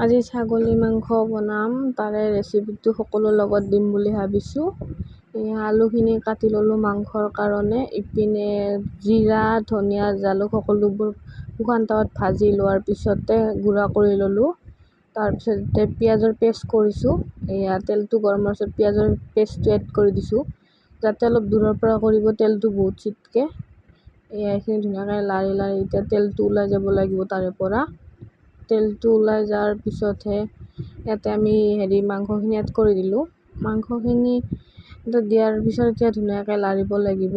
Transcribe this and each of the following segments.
আজি ছাগলী মাংস বনাম, তাৰে ৰেচিপিটো সকলোৰ লগত দিম বুলি ভাবিছোঁ। আলুখিনি কাটি ল'লোঁ মাংসৰ কাৰণে। ইপিনে জিৰা, ধনিয়া, জালুক সকলোবোৰ শুকান তাৱাত ভাজি লোৱাৰ পিছতে গুড়া কৰি ল'লোঁ। তাৰপিছতে পিঁয়াজৰ পেষ্ট কৰিছোঁ। তেলটো গৰম হোৱাৰ পিছত পিঁয়াজৰ পেষ্টটো এড কৰি দিছোঁ। যাতে অলপ দূৰৰ পৰা কৰিব, তেলটো বহুত ছিটকে। এইখিনি ধুনীয়াকৈ লাৰি এতিয়া তেলটো ওলাই যাব লাগিব তাৰে পৰা। তেলটো ওলাই যোৱাৰ পিছতহে ইয়াতে আমি মাংসখিনি এড কৰি দিলোঁ। মাংসখিনি দিয়াৰ পিছত এতিয়া ধুনীয়াকৈ লাৰিব লাগিব।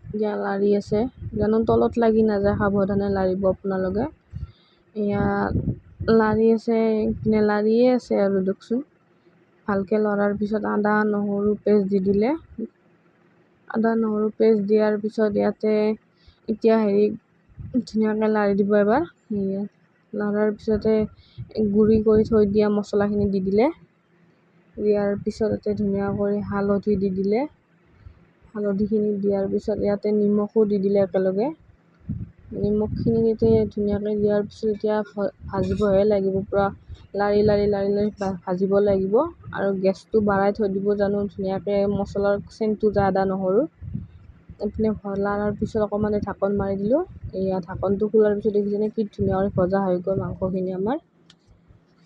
এতিয়া লাৰি আছে, জানো তলত লাগি নাযায়, সাৱধানে লাৰিব আপোনালোকে। লাৰি আছে, লাৰিয়ে আছে আৰু দিয়কচোন। ভালকৈ লৰাৰ পিছত আদা নহৰু পেষ্ট দি দিলে। আদা নহৰু পেষ্ট দিয়াৰ পিছত ইয়াতে এতিয়া ধুনীয়াকৈ লাৰি দিব এবাৰ। লৰাৰ পিছতে গুড়ি কৰি থৈ দিয়া মছলাখিনি দি দিলে। দিয়াৰ পিছতে ধুনীয়া কৰি হালধি দি দিলে। হালধিখিনি দিয়াৰ পিছত ইয়াতে নিমখো দি দিলে একেলগে। নিমখখিনি ধুনীয়াকৈ দিয়াৰ পিছত এতিয়া ভাজিবহে লাগিব, পূৰা লাৰি ভাজিব লাগিব। আৰু গেছটো বাঢ়াই থৈ দিব, জানো ধুনীয়াকৈ মছলাৰ চেণ্টটো যায় আদা নহৰু। এইপিনে লাৰাৰ পিছত অকণমান ঢাকন মাৰি দিলোঁ। ঢাকনটো খোলাৰ পিছত দেখিছেনে কি ধুনীয়াকৈ ভজা হৈ গ'ল মাংসখিনি আমাৰ।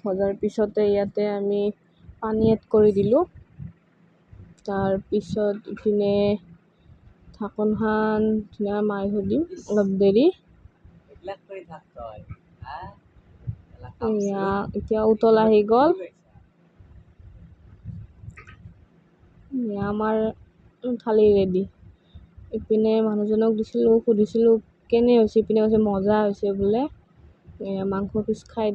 ভজাৰ পিছতে ইয়াতে আমি পানী এড কৰি দিলোঁ। তাৰপিছত ইপিনে ঢাকনখন ধুনীয়াকৈ মাৰি থৈ দিম অলপ দেৰি। এতিয়া উতল আহি গ'ল। আমাৰ থালি ৰেডি। ইপিনে মানুহজনক সুধিছিলোঁ কেনে হৈছে, ইপিনে কৈছে মজা হৈছে বোলে। মাংস পিচ খাই